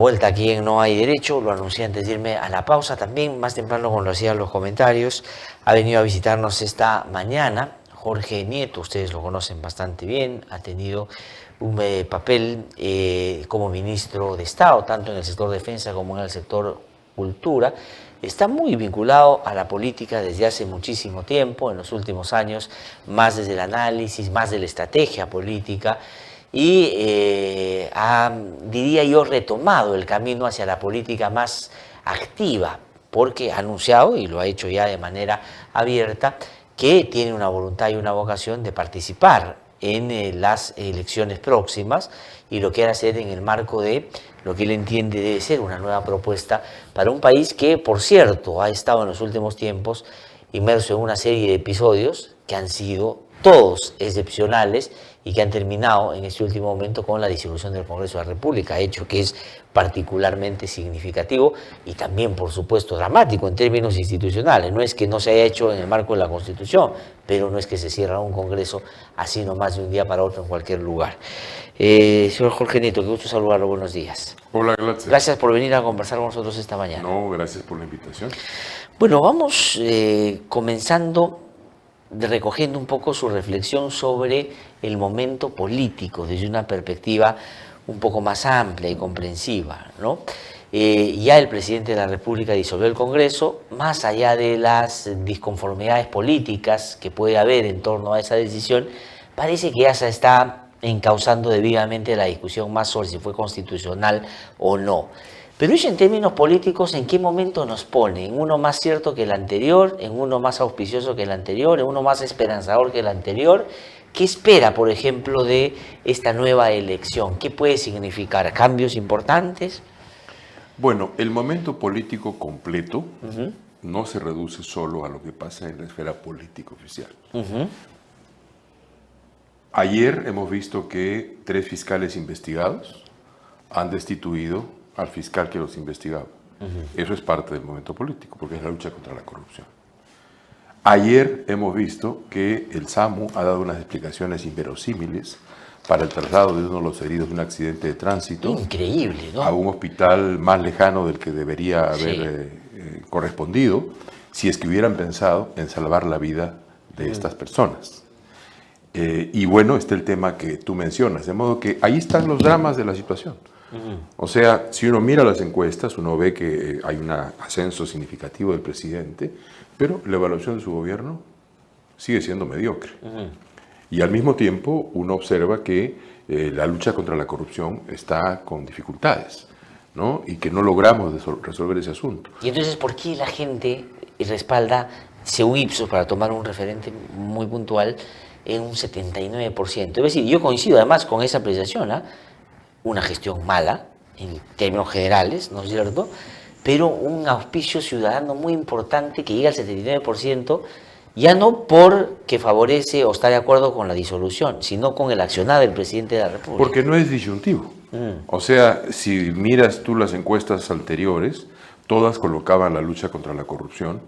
Vuelta aquí en No Hay Derecho, lo anuncié antes de irme a la pausa, también más temprano cuando hacían los comentarios, ha venido a visitarnos esta mañana Jorge Nieto, ustedes lo conocen bastante bien, ha tenido un papel como ministro de Estado, tanto en el sector defensa como en el sector cultura, está muy vinculado a la política desde hace muchísimo tiempo, en los últimos años, más desde el análisis, más de la estrategia política, y ha, diría yo, retomado el camino hacia la política más activa, porque ha anunciado, y lo ha hecho ya de manera abierta, que tiene una voluntad y una vocación de participar en las elecciones próximas y lo quiere hacer en el marco de lo que él entiende debe ser una nueva propuesta para un país que, por cierto, ha estado en los últimos tiempos inmerso en una serie de episodios que han sido todos excepcionales y que han terminado en este último momento con la disolución del Congreso de la República, hecho que es particularmente significativo y también, por supuesto, dramático en términos institucionales. No es que no se haya hecho en el marco de la Constitución, pero no es que se cierre un Congreso así nomás de un día para otro en cualquier lugar. Señor Jorge Nieto, qué gusto saludarlo, buenos días. Hola, gracias. Gracias por venir a conversar con nosotros esta mañana. No, gracias por la invitación. Bueno, vamos comenzando recogiendo un poco su reflexión sobre el momento político desde una perspectiva un poco más amplia y comprensiva, ¿no? Ya el presidente de la República disolvió el Congreso, más allá de las disconformidades políticas que puede haber en torno a esa decisión, parece que ya se está encauzando debidamente la discusión más sobre si fue constitucional o no. Pero eso en términos políticos, ¿en qué momento nos pone? ¿En uno más cierto que el anterior? ¿En uno más auspicioso que el anterior? ¿En uno más esperanzador que el anterior? ¿Qué espera, por ejemplo, de esta nueva elección? ¿Qué puede significar? ¿Cambios importantes? Bueno, el momento político completo no se reduce solo a lo que pasa en la esfera política oficial. Ayer hemos visto que 3 fiscales investigados han destituido al fiscal que los investigaba. Eso es parte del momento político, porque es la lucha contra la corrupción. Ayer hemos visto que el SAMU ha dado unas explicaciones inverosímiles para el traslado de uno de los heridos de un accidente de tránsito. Increíble, ¿no? A un hospital más lejano del que debería haber correspondido, si es que hubieran pensado en salvar la vida de estas personas. Y bueno, está el tema que tú mencionas, de modo que ahí están los dramas de la situación. O sea, si uno mira las encuestas, uno ve que hay un ascenso significativo del presidente, pero la evaluación de su gobierno sigue siendo mediocre. Y al mismo tiempo uno observa que la lucha contra la corrupción está con dificultades, ¿no? Y que no logramos resolver ese asunto. Y entonces, ¿por qué la gente respalda, según Ipsos, para tomar un referente muy puntual, en un 79%? Es decir, yo coincido además con esa apreciación, ¿ah? Una gestión mala, en términos generales, ¿no es cierto? Pero un auspicio ciudadano muy importante que llega al 79%, ya no porque favorece o está de acuerdo con la disolución, sino con el accionar del presidente de la República. Porque no es disyuntivo. O sea, si miras tú las encuestas anteriores, todas colocaban la lucha contra la corrupción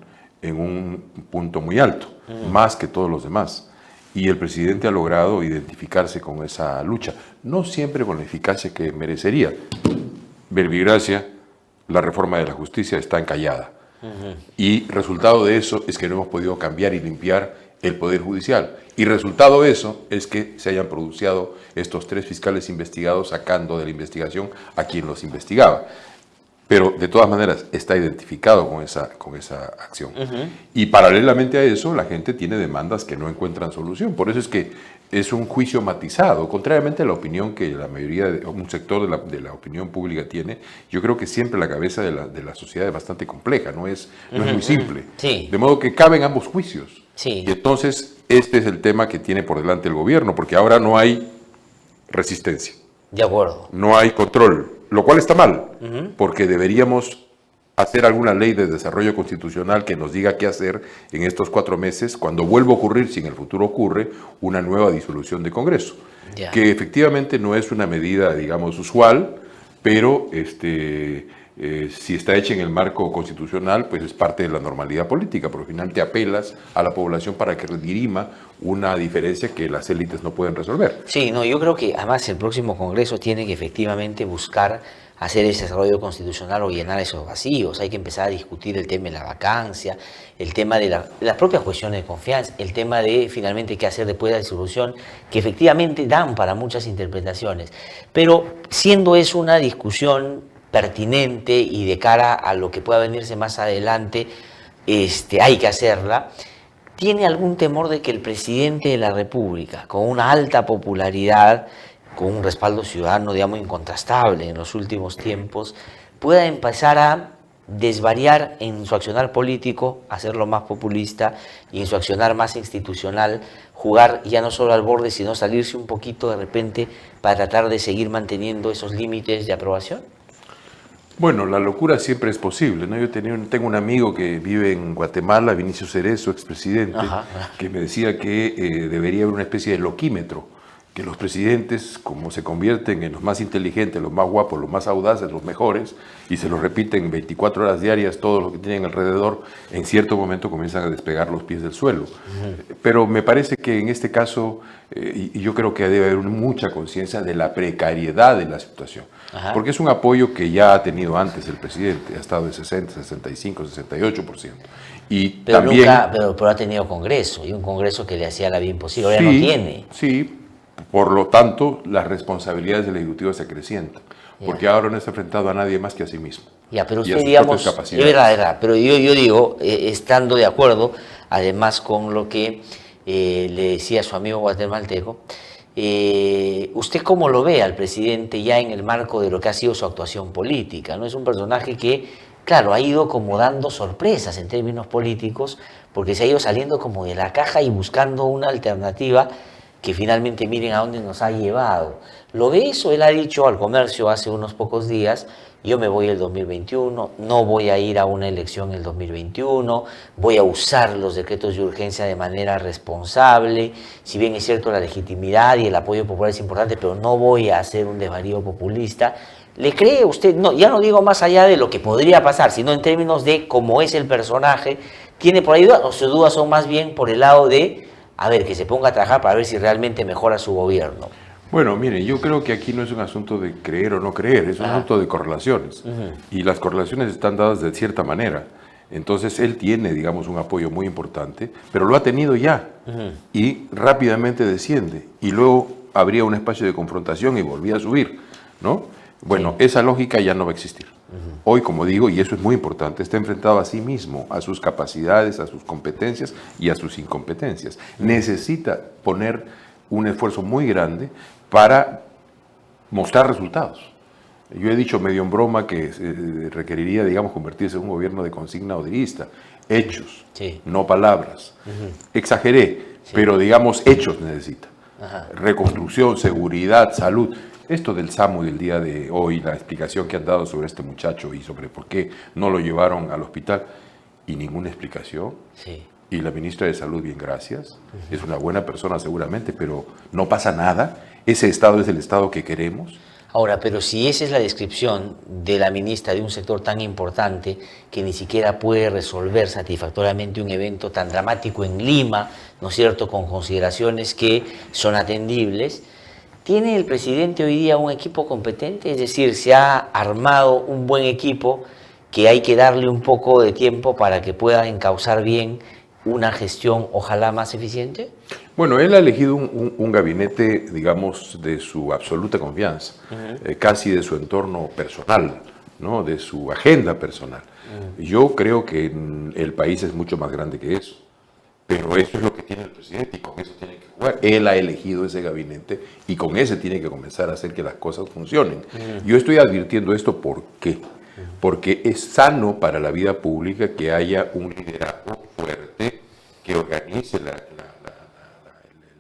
en un punto muy alto, más que todos los demás. Y el presidente ha logrado identificarse con esa lucha, no siempre con la eficacia que merecería. Verbigracia, la reforma de la justicia está encallada. Y resultado de eso es que no hemos podido cambiar y limpiar el Poder Judicial. Y resultado de eso es que se hayan producido estos 3 fiscales investigados sacando de la investigación a quien los investigaba. Pero de todas maneras está identificado con esa acción. Y paralelamente a eso, la gente tiene demandas que no encuentran solución. Por eso es que es un juicio matizado, contrariamente a la opinión que la mayoría, un sector de la opinión pública tiene. Yo creo que siempre la cabeza de la sociedad es bastante compleja, no es muy simple. Sí. De modo que caben ambos juicios. Sí. Y entonces este es el tema que tiene por delante el gobierno, porque ahora no hay resistencia. De acuerdo. No hay control. Lo cual está mal, porque deberíamos hacer alguna ley de desarrollo constitucional que nos diga qué hacer en estos 4 meses, cuando vuelva a ocurrir, si en el futuro ocurre, una nueva disolución de Congreso. Que efectivamente no es una medida, digamos, usual, pero Si está hecha en el marco constitucional, pues es parte de la normalidad política, porque al final te apelas a la población para que dirima una diferencia que las élites no pueden resolver. Sí, no, yo creo que además el próximo Congreso tiene que efectivamente buscar hacer ese desarrollo constitucional o llenar esos vacíos. Hay que empezar a discutir el tema de la vacancia, el tema de las propias cuestiones de confianza, el tema de finalmente qué hacer después de la disolución, que efectivamente dan para muchas interpretaciones. Pero siendo eso una discusión pertinente y de cara a lo que pueda venirse más adelante, hay que hacerla. ¿Tiene algún temor de que el presidente de la República, con una alta popularidad, con un respaldo ciudadano, digamos, incontrastable en los últimos tiempos, pueda empezar a desvariar en su accionar político, hacerlo más populista, y en su accionar más institucional, jugar ya no solo al borde, sino salirse un poquito de repente para tratar de seguir manteniendo esos límites de aprobación? Bueno, la locura siempre es posible, ¿no? Yo tengo un amigo que vive en Guatemala, Vinicio Cerezo, expresidente, que me decía que debería haber una especie de loquímetro, que los presidentes, como se convierten en los más inteligentes, los más guapos, los más audaces, los mejores, y se los repiten 24 horas diarias, todos los que tienen alrededor, en cierto momento comienzan a despegar los pies del suelo. Pero me parece que en este caso, y yo creo que debe haber mucha conciencia de la precariedad de la situación. Porque es un apoyo que ya ha tenido antes el presidente, ha estado de 60, 65, 68%. Y pero también, pero ha tenido Congreso, y un Congreso que le hacía la vida imposible, ahora no tiene. Sí, por lo tanto, las responsabilidades del Ejecutivo se acrecientan, porque ahora no está enfrentado a nadie más que a sí mismo. Ya, pero usted, digamos, es verdad, pero yo digo, estando de acuerdo, además con lo que le decía su amigo guatemalteco, ¿usted cómo lo ve al presidente ya en el marco de lo que ha sido su actuación política? ¿No? Es un personaje que, claro, ha ido como dando sorpresas en términos políticos, porque se ha ido saliendo como de la caja y buscando una alternativa que finalmente miren a dónde nos ha llevado. ¿Lo ve eso? Él ha dicho al Comercio hace unos pocos días: yo me voy el 2021, no voy a ir a una elección el 2021, voy a usar los decretos de urgencia de manera responsable. Si bien es cierto, la legitimidad y el apoyo popular es importante, pero no voy a hacer un desvarío populista. ¿Le cree usted? No, ya no digo más allá de lo que podría pasar, sino en términos de cómo es el personaje. ¿Tiene por ahí dudas, o sus dudas son más bien por el lado de, a ver, que se ponga a trabajar para ver si realmente mejora su gobierno? Bueno, mire, yo creo que aquí no es un asunto de creer o no creer, es un asunto de correlaciones. Y las correlaciones están dadas de cierta manera. Entonces él tiene, digamos, un apoyo muy importante, pero lo ha tenido ya. Y rápidamente desciende. Y luego habría un espacio de confrontación y volvía a subir, ¿no? Bueno, esa lógica ya no va a existir. Hoy, como digo, y eso es muy importante, está enfrentado a sí mismo, a sus capacidades, a sus competencias y a sus incompetencias. Necesita poner un esfuerzo muy grande para mostrar resultados. Yo he dicho medio en broma que requeriría, digamos, convertirse en un gobierno de consigna odirista. Hechos, no palabras. Exageré, pero digamos hechos necesita. Reconstrucción, seguridad, salud. Esto del SAMU del día de hoy, la explicación que han dado sobre este muchacho y sobre por qué no lo llevaron al hospital, y ninguna explicación. Y la ministra de Salud, bien, gracias. Es una buena persona seguramente, pero no pasa nada. Ese Estado es el Estado que queremos. Ahora, pero si esa es la descripción de la ministra de un sector tan importante que ni siquiera puede resolver satisfactoriamente un evento tan dramático en Lima, ¿no es cierto?, con consideraciones que son atendibles, ¿tiene el presidente hoy día un equipo competente? Es decir, ¿se ha armado un buen equipo que hay que darle un poco de tiempo para que pueda encauzar bien una gestión ojalá más eficiente? Bueno, él ha elegido un gabinete, digamos, de su absoluta confianza, casi de su entorno personal, ¿no? De su agenda personal. Yo creo que el país es mucho más grande que eso, pero eso es lo que tiene el presidente y con eso tiene que jugar. Él ha elegido ese gabinete y con ese tiene que comenzar a hacer que las cosas funcionen. Yo estoy advirtiendo esto, ¿por qué? Porque es sano para la vida pública que haya un liderazgo fuerte que organice la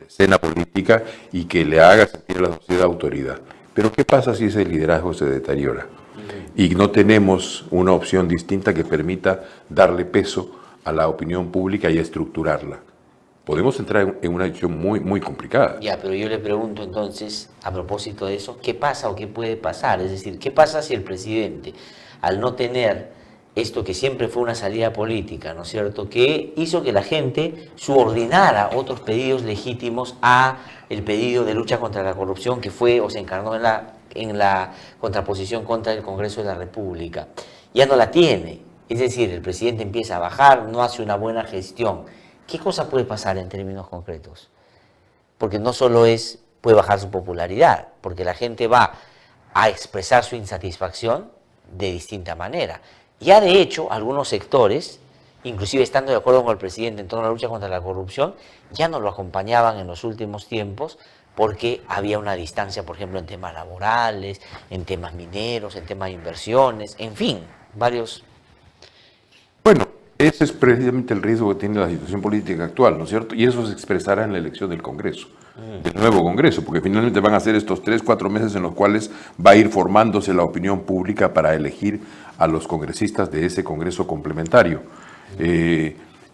escena política y que le haga sentir a la sociedad autoridad. Pero ¿qué pasa si ese liderazgo se deteriora? Y no tenemos una opción distinta que permita darle peso a la opinión pública y estructurarla. podemos entrar en una decisión muy, muy complicada. Ya, pero yo le pregunto entonces, a propósito de eso, ¿qué pasa o qué puede pasar? Es decir, ¿qué pasa si el presidente, al no tener esto que siempre fue una salida política, ¿no es cierto?, que hizo que la gente subordinara otros pedidos legítimos a el pedido de lucha contra la corrupción que fue o se encarnó en la contraposición contra el Congreso de la República? Ya no la tiene. Es decir, el presidente empieza a bajar, no hace una buena gestión. ¿Qué cosa puede pasar en términos concretos? Porque no solo puede bajar su popularidad, porque la gente va a expresar su insatisfacción de distinta manera. Ya de hecho, algunos sectores, inclusive estando de acuerdo con el presidente en torno a la lucha contra la corrupción, ya no lo acompañaban en los últimos tiempos porque había una distancia, por ejemplo, en temas laborales, en temas mineros, en temas de inversiones, en fin, varios. Bueno, ese es precisamente el riesgo que tiene la situación política actual, ¿no es cierto? Y eso se expresará en la elección del Congreso, del nuevo Congreso, porque finalmente van a ser estos 3-4 meses en los cuales va a ir formándose la opinión pública para elegir a los congresistas de ese Congreso complementario.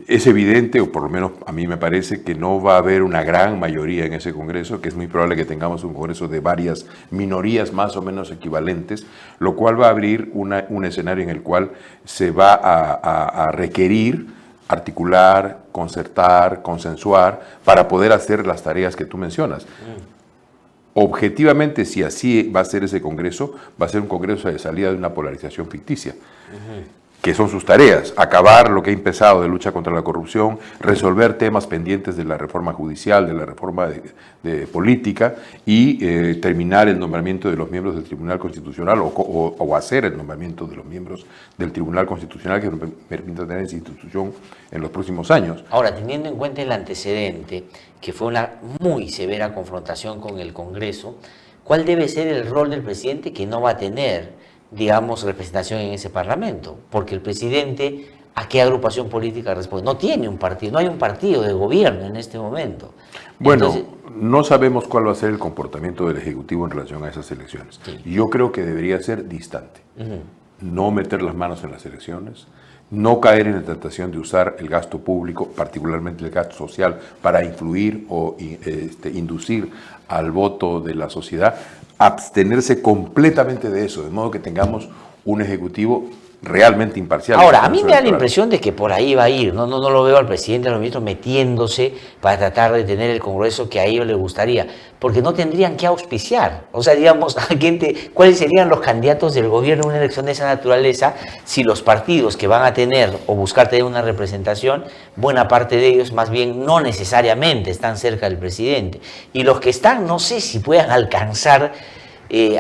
Es evidente, o por lo menos a mí me parece, que no va a haber una gran mayoría en ese Congreso, que es muy probable que tengamos un Congreso de varias minorías más o menos equivalentes, lo cual va a abrir un escenario en el cual se va a requerir articular, concertar, consensuar, para poder hacer las tareas que tú mencionas. Objetivamente, si así va a ser ese Congreso, va a ser un Congreso de salida de una polarización ficticia. Que son sus tareas: acabar lo que ha empezado de lucha contra la corrupción, resolver temas pendientes de la reforma judicial, de la reforma de política y terminar el nombramiento de los miembros del Tribunal Constitucional o hacer el nombramiento de los miembros del Tribunal Constitucional que nos permita tener esa institución en los próximos años. Ahora, teniendo en cuenta el antecedente, que fue una muy severa confrontación con el Congreso, ¿cuál debe ser el rol del presidente que no va a tener, digamos, representación en ese Parlamento? Porque el presidente, ¿a qué agrupación política responde? No tiene un partido, no hay un partido de gobierno en este momento. Bueno, Entonces, no sabemos cuál va a ser el comportamiento del Ejecutivo en relación a esas elecciones. Sí. Yo creo que debería ser distante. No meter las manos en las elecciones, no caer en la tentación de usar el gasto público, particularmente el gasto social, para influir o inducir al voto de la sociedad, abstenerse completamente de eso, de modo que tengamos un ejecutivo realmente imparcial. ahora, a mí me da la impresión de que por ahí va a ir. No lo veo al presidente, a los ministros metiéndose para tratar de tener el Congreso que a ellos les gustaría, porque no tendrían que auspiciar. O sea, digamos, ¿cuáles serían los candidatos del gobierno en una elección de esa naturaleza si los partidos que van a tener o buscar tener una representación, buena parte de ellos más bien no necesariamente están cerca del presidente? Y los que están, no sé si puedan alcanzar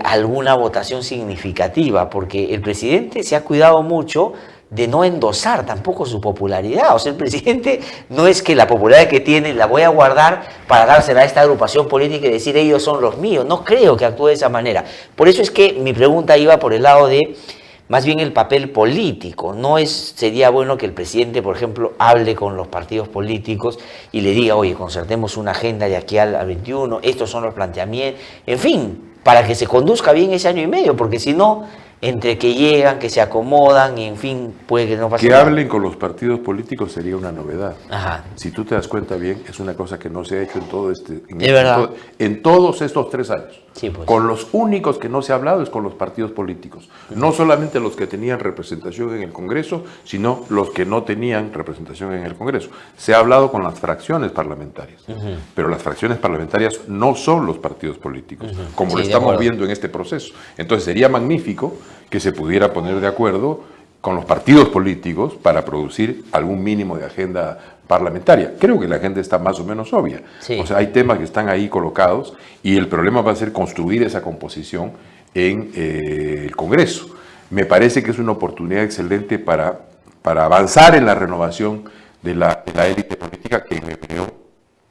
alguna votación significativa, porque el presidente se ha cuidado mucho de no endosar tampoco su popularidad. O sea, el presidente no es que la popularidad que tiene la voy a guardar para dársela a esta agrupación política y decir ellos son los míos. No creo que actúe de esa manera. Por eso es que mi pregunta iba por el lado de más bien el papel político. Sería bueno que el presidente, por ejemplo, hable con los partidos políticos y le diga, oye, concertemos una agenda de aquí al 21, estos son los planteamientos, en fin, para que se conduzca bien ese año y medio, porque si no, entre que llegan, que se acomodan, y en fin, puede que no pase nada. Que hablen con los partidos políticos sería una novedad. Ajá. Si tú te das cuenta bien, es una cosa que no se ha hecho verdad. En todos estos 3 años. Sí, pues. Con los únicos que no se ha hablado es con los partidos políticos. No solamente los que tenían representación en el Congreso, sino los que no tenían representación en el Congreso. Se ha hablado con las fracciones parlamentarias, pero las fracciones parlamentarias no son los partidos políticos, como Sí, lo de estamos acuerdo. viendo en este proceso. Entonces sería magnífico que se pudiera poner de acuerdo con los partidos políticos para producir algún mínimo de agenda parlamentaria. Creo que la agenda está más o menos obvia. Sí. O sea, hay temas que están ahí colocados y el problema va a ser construir esa composición en el Congreso. Me parece que es una oportunidad excelente para avanzar en la renovación de la élite política, que en mi opinión,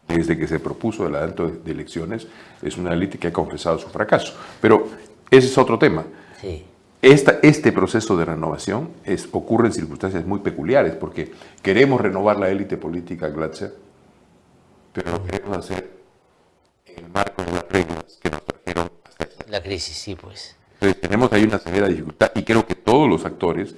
desde que se propuso el adelanto de elecciones, es una élite que ha confesado su fracaso. Pero ese es otro tema. Sí. Este proceso de renovación ocurre en circunstancias muy peculiares, porque queremos renovar la élite política, Glatzer, pero lo queremos hacer en el marco de las reglas que nos trajeron hasta esta. La crisis, sí, pues. Entonces tenemos ahí una severa dificultad y creo que todos los actores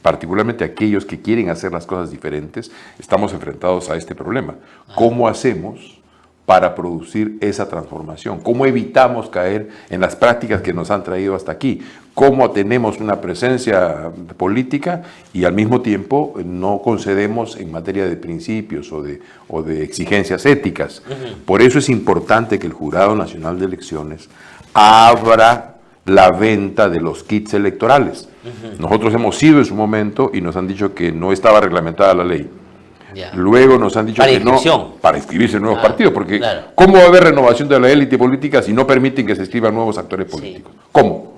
particularmente aquellos que quieren hacer las cosas diferentes, estamos enfrentados a este problema. ¿Cómo hacemos para producir esa transformación? ¿Cómo evitamos caer en las prácticas que nos han traído hasta aquí? ¿Cómo tenemos una presencia política y al mismo tiempo no concedemos en materia de principios o de exigencias éticas? Por eso es importante que el Jurado Nacional de Elecciones abra la venta de los kits electorales. Nosotros hemos ido en su momento y nos han dicho que no estaba reglamentada la ley. Luego nos han dicho que no, para inscribirse en nuevos partidos, porque ¿cómo va a haber renovación de la élite política si no permiten que se inscriban nuevos actores políticos? ¿Cómo?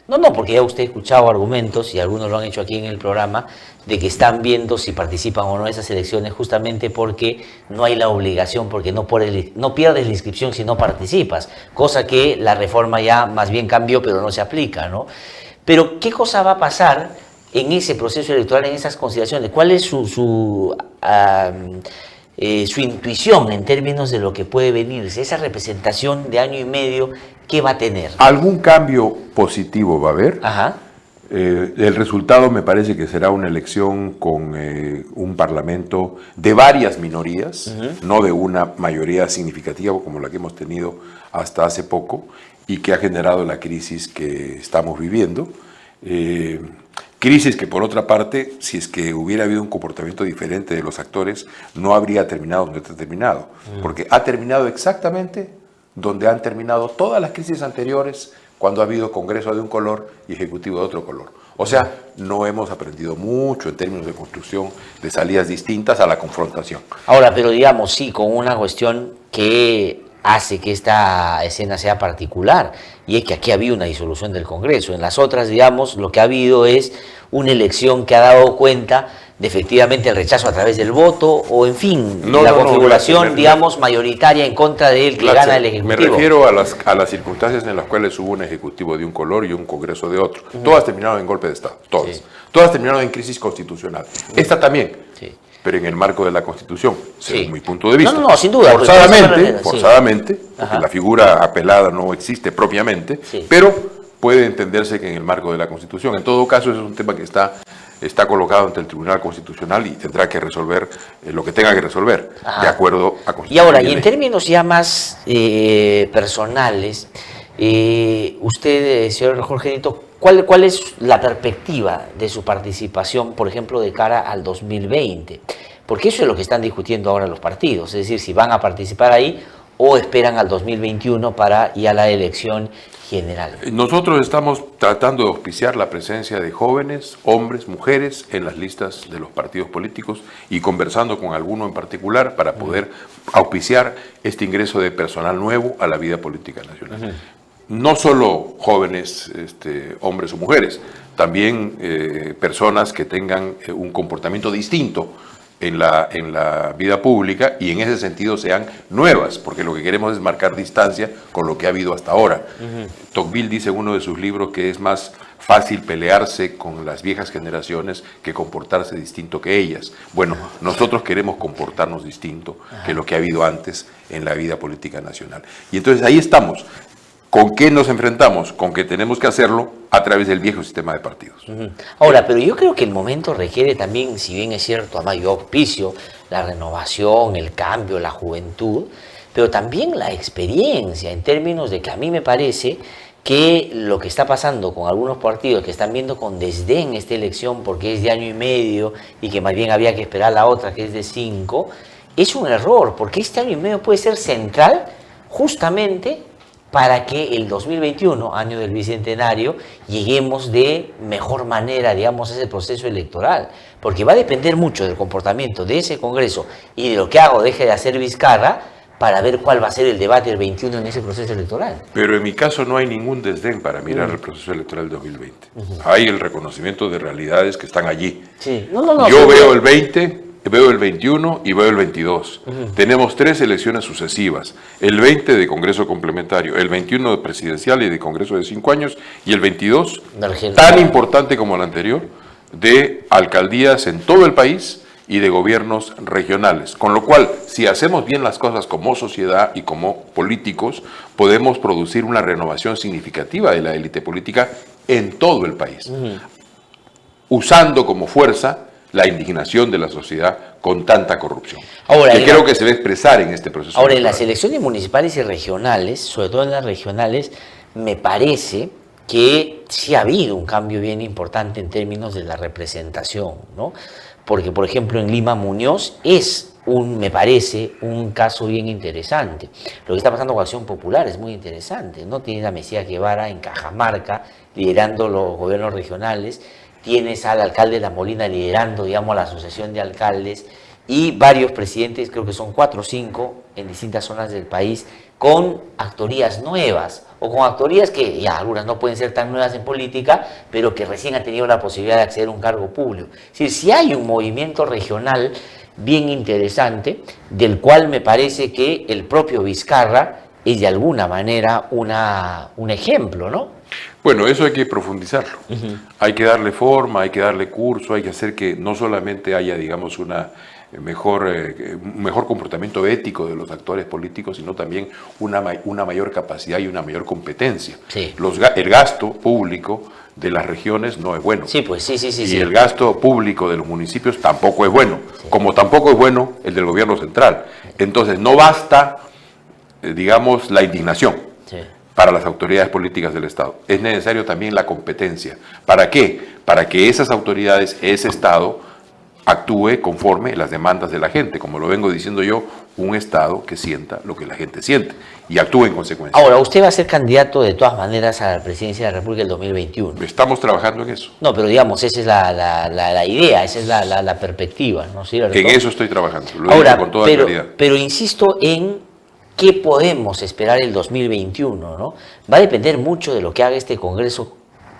No, porque ya usted ha escuchado argumentos, y algunos lo han hecho aquí en el programa, de que están viendo si participan o no en esas elecciones justamente porque no hay la obligación, porque no pierdes la inscripción si no participas, cosa que la reforma ya más bien cambió, pero no se aplica, ¿no? Pero, ¿qué cosa va a pasar en ese proceso electoral, en esas consideraciones? ¿Cuál es su intuición en términos de lo que puede venirse? Esa representación de año y medio, ¿qué va a tener? ¿Algún cambio positivo va a haber? El resultado me parece que será una elección con un parlamento de varias minorías, no de una mayoría significativa como la que hemos tenido hasta hace poco y que ha generado la crisis que estamos viviendo. Crisis que, por otra parte, si es que hubiera habido un comportamiento diferente de los actores, no habría terminado donde ha terminado, porque ha terminado exactamente donde han terminado todas las crisis anteriores, cuando ha habido Congreso de un color y Ejecutivo de otro color. O sea, no hemos aprendido mucho en términos de construcción de salidas distintas a la confrontación. Ahora, pero digamos, sí, con una cuestión que hace que esta escena sea particular, y es que aquí ha habido una disolución del Congreso. En las otras, digamos, lo que ha habido es una elección que ha dado cuenta de efectivamente el rechazo a través del voto, o en fin, la configuración, digamos, mayoritaria en contra de él que gana el Ejecutivo. Me refiero a las circunstancias en las cuales hubo un Ejecutivo de un color y un Congreso de otro. Todas terminaron en golpe de Estado, todas. Sí. Todas terminaron en crisis constitucional. Esta también. Sí. Pero en el marco de la Constitución, según mi punto de vista. No, sin duda. Forzadamente, porque la figura apelada no existe propiamente, pero puede entenderse que en el marco de la Constitución. En todo caso, eso es un tema que está colocado ante el Tribunal Constitucional y tendrá que resolver lo que tenga que resolver, de acuerdo a Constitución. Y ahora, y en términos ya más personales, usted, señor Jorge Nieto, ¿cuál es la perspectiva de su participación, por ejemplo, de cara al 2020? Porque eso es lo que están discutiendo ahora los partidos, es decir, si van a participar ahí o esperan al 2021 para ya la elección general. Nosotros estamos tratando de auspiciar la presencia de jóvenes, hombres, mujeres en las listas de los partidos políticos y conversando con alguno en particular para poder auspiciar este ingreso de personal nuevo a la vida política nacional. No solo jóvenes, hombres o mujeres, también personas que tengan un comportamiento distinto en la vida pública y en ese sentido sean nuevas, porque lo que queremos es marcar distancia con lo que ha habido hasta ahora. Tocqueville dice en uno de sus libros que es más fácil pelearse con las viejas generaciones que comportarse distinto que ellas. Bueno, nosotros queremos comportarnos distinto que lo que ha habido antes en la vida política nacional. Y entonces ahí estamos. ¿Con qué nos enfrentamos? Con que tenemos que hacerlo a través del viejo sistema de partidos. Ahora, pero yo creo que el momento requiere también, si bien es cierto, además yo auspicio la renovación, el cambio, la juventud, pero también la experiencia, en términos de que a mí me parece que lo que está pasando con algunos partidos que están viendo con desdén esta elección porque es de año y medio y que más bien había que esperar la otra que es de 5, es un error, porque este año y medio puede ser central justamente para que el 2021, año del Bicentenario, lleguemos de mejor manera, digamos, a ese proceso electoral. Porque va a depender mucho del comportamiento de ese Congreso y de lo que haga o deje de hacer Vizcarra para ver cuál va a ser el debate del 21 en ese proceso electoral. Pero en mi caso no hay ningún desdén para mirar el proceso electoral del 2020. Hay el reconocimiento de realidades que están allí. Sí. Yo veo el 20... Veo el 21 y veo el 22. Tenemos 3 elecciones sucesivas. El 20 de Congreso complementario, el 21 de presidencial y de Congreso de 5 años, y el 22, tan importante como el anterior, de alcaldías en todo el país y de gobiernos regionales. Con lo cual, si hacemos bien las cosas como sociedad y como políticos, podemos producir una renovación significativa de la élite política en todo el país. usando como fuerza la indignación de la sociedad con tanta corrupción. Ahora, que creo que se va a expresar en este proceso. Ahora, en las elecciones municipales y regionales, sobre todo en las regionales, me parece que sí ha habido un cambio bien importante en términos de la representación, ¿no? Porque, por ejemplo, en Lima Muñoz me parece un caso bien interesante. Lo que está pasando con Acción Popular es muy interesante, ¿no? Tienes a Mesías Guevara en Cajamarca liderando los gobiernos regionales, tienes al alcalde de La Molina liderando, digamos, la asociación de alcaldes y varios presidentes, creo que son 4 o 5 en distintas zonas del país, con actorías nuevas o con actorías que ya algunas no pueden ser tan nuevas en política, pero que recién han tenido la posibilidad de acceder a un cargo público. Es decir, si hay un movimiento regional bien interesante, del cual me parece que el propio Vizcarra es de alguna manera un ejemplo, ¿no? Bueno, eso hay que profundizarlo. Hay que darle forma, hay que darle curso, hay que hacer que no solamente haya, digamos, un mejor comportamiento ético de los actores políticos, sino también una mayor capacidad y una mayor competencia. Sí. El gasto público de las regiones no es bueno. Sí, pues sí. Y el gasto público de los municipios tampoco es bueno, como tampoco es bueno el del gobierno central. Entonces, no basta, digamos, la indignación para las autoridades políticas del Estado. Es necesario también la competencia. ¿Para qué? Para que esas autoridades, ese Estado, actúe conforme las demandas de la gente. Como lo vengo diciendo yo, un Estado que sienta lo que la gente siente y actúe en consecuencia. Ahora, usted va a ser candidato de todas maneras a la presidencia de la República el 2021. Estamos trabajando en eso. No, pero digamos, esa es la idea, esa es la perspectiva, ¿no? ¿Sí, en eso estoy trabajando, lo Ahora, digo con toda claridad. Pero insisto en qué podemos esperar el 2021, ¿no? Va a depender mucho de lo que haga este Congreso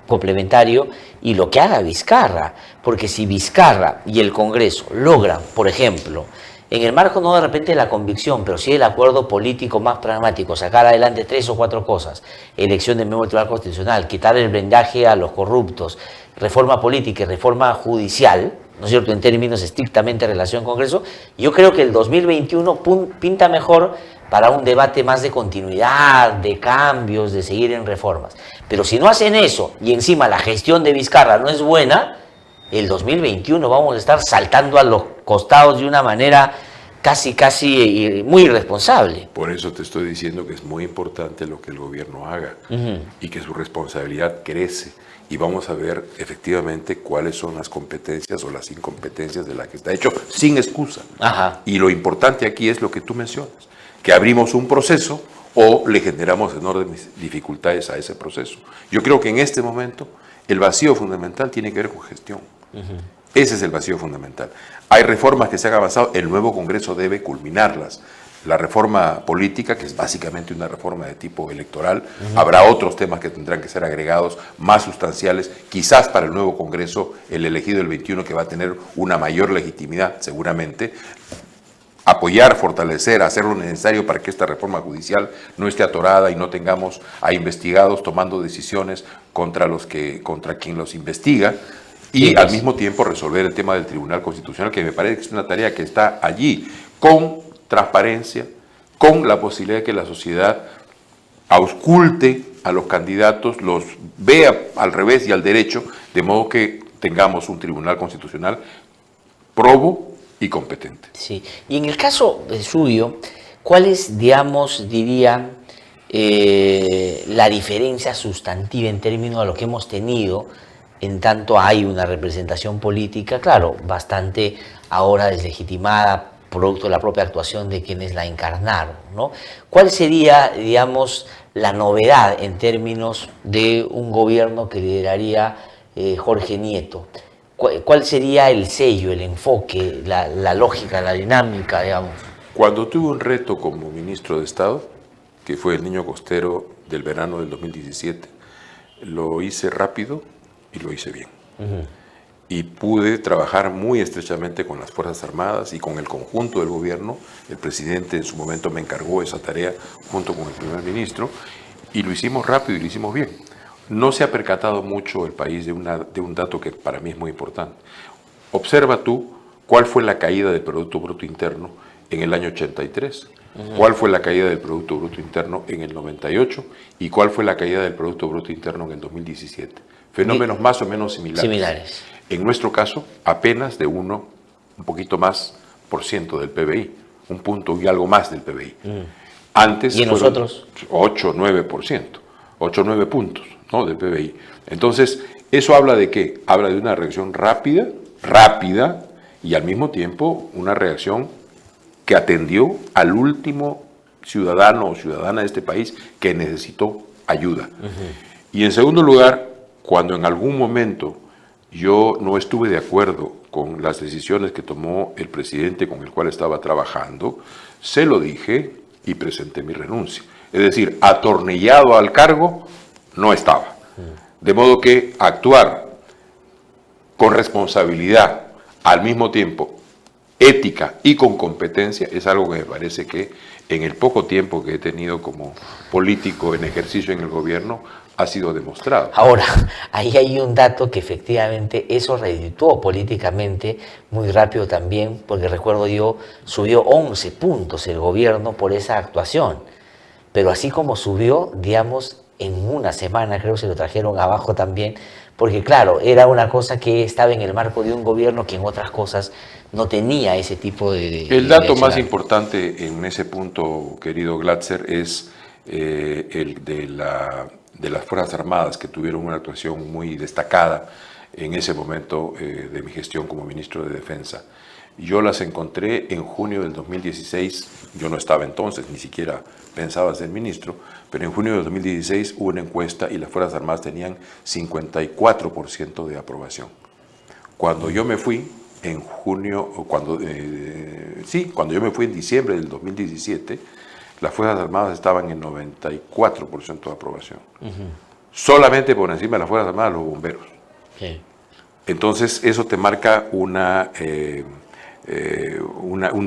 complementario y lo que haga Vizcarra, porque si Vizcarra y el Congreso logran, por ejemplo, en el marco no de repente de la convicción, pero sí el acuerdo político más pragmático, sacar adelante 3 o 4 cosas: elección del nuevo Tribunal Constitucional, quitar el blindaje a los corruptos, reforma política y reforma judicial, ¿no es cierto?, en términos estrictamente de relación Congreso, yo creo que el 2021 pinta mejor para un debate más de continuidad, de cambios, de seguir en reformas. Pero si no hacen eso y encima la gestión de Vizcarra no es buena, el 2021 vamos a estar saltando a los costados de una manera casi muy irresponsable. Por eso te estoy diciendo que es muy importante lo que el gobierno haga y que su responsabilidad crece. Y vamos a ver efectivamente cuáles son las competencias o las incompetencias de la que está hecho, sin excusa. Y lo importante aquí es lo que tú mencionas, que abrimos un proceso o le generamos enormes dificultades a ese proceso. Yo creo que en este momento el vacío fundamental tiene que ver con gestión. Ese es el vacío fundamental. Hay reformas que se han avanzado, el nuevo Congreso debe culminarlas. La reforma política, que es básicamente una reforma de tipo electoral, habrá otros temas que tendrán que ser agregados, más sustanciales, quizás para el nuevo Congreso, el elegido el 21, que va a tener una mayor legitimidad seguramente. Apoyar, fortalecer, hacer lo necesario para que esta reforma judicial no esté atorada y no tengamos a investigados tomando decisiones contra quien los investiga, y al mismo tiempo resolver el tema del Tribunal Constitucional, que me parece que es una tarea que está allí, con transparencia, con la posibilidad de que la sociedad ausculte a los candidatos, los vea al revés y al derecho, de modo que tengamos un Tribunal Constitucional probo y competente. Sí, y en el caso suyo, ¿cuál es, digamos, diría, la diferencia sustantiva en términos de lo que hemos tenido, en tanto hay una representación política, claro, bastante ahora deslegitimada, producto de la propia actuación de quienes la encarnaron, ¿no? ¿Cuál sería, digamos, la novedad en términos de un gobierno que lideraría Jorge Nieto? ¿Cuál sería el sello, el enfoque, la lógica, la dinámica, digamos? Cuando tuve un reto como ministro de Estado, que fue el Niño Costero del verano del 2017, lo hice rápido y lo hice bien. Y pude trabajar muy estrechamente con las Fuerzas Armadas y con el conjunto del gobierno. El presidente en su momento me encargó esa tarea junto con el primer ministro, y lo hicimos rápido y lo hicimos bien. No se ha percatado mucho el país de un dato que para mí es muy importante. Observa tú cuál fue la caída del Producto Bruto Interno en el año 83, cuál fue la caída del Producto Bruto Interno en el 98 y cuál fue la caída del Producto Bruto Interno en el 2017. Fenómenos más o menos similares. En nuestro caso, apenas de un poquito más por ciento del PBI, un punto y algo más del PBI. Antes ¿Y en nosotros? 8, 9%, 8, 9 puntos, ¿no?, del PBI. Entonces, ¿eso habla de qué? Habla de una reacción rápida, y al mismo tiempo una reacción que atendió al último ciudadano o ciudadana de este país que necesitó ayuda. Y en segundo lugar, cuando en algún momento yo no estuve de acuerdo con las decisiones que tomó el presidente con el cual estaba trabajando, se lo dije y presenté mi renuncia. Es decir, atornillado al cargo no estaba. De modo que actuar con responsabilidad, al mismo tiempo ética y con competencia, es algo que me parece que en el poco tiempo que he tenido como político en ejercicio en el gobierno ha sido demostrado. Ahora, ahí hay un dato que efectivamente eso redituó políticamente muy rápido también, porque recuerdo yo, subió 11 puntos el gobierno por esa actuación, pero así como subió, digamos, en una semana creo que se lo trajeron abajo también, porque claro, era una cosa que estaba en el marco de un gobierno que en otras cosas no tenía ese tipo de El dato más importante en ese punto, querido Glatzer, es el de las Fuerzas Armadas, que tuvieron una actuación muy destacada en ese momento de mi gestión como ministro de Defensa. Yo las encontré en junio del 2016, yo no estaba entonces, ni siquiera pensaba ser ministro, pero en junio del 2016 hubo una encuesta y las Fuerzas Armadas tenían 54% de aprobación. Cuando yo me fui en junio, cuando yo me fui en diciembre del 2017, las Fuerzas Armadas estaban en 94% de aprobación. Solamente por encima de las Fuerzas Armadas los bomberos. Sí. Entonces eso te marca un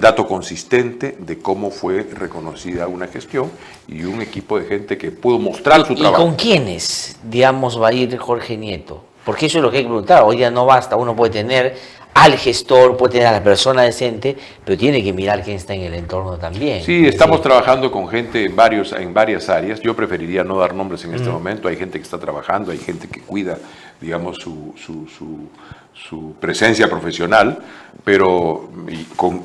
dato consistente de cómo fue reconocida una gestión y un equipo de gente que pudo mostrar su trabajo. ¿Y con quiénes, digamos, va a ir Jorge Nieto? Porque eso es lo que hay que preguntar. Hoy ya no basta, uno puede tener al gestor, puede tener a la persona decente, pero tiene que mirar quién está en el entorno también. Sí, estamos trabajando con gente en varias áreas. Yo preferiría no dar nombres en este momento. Hay gente que está trabajando, hay gente que cuida, digamos, su presencia profesional, pero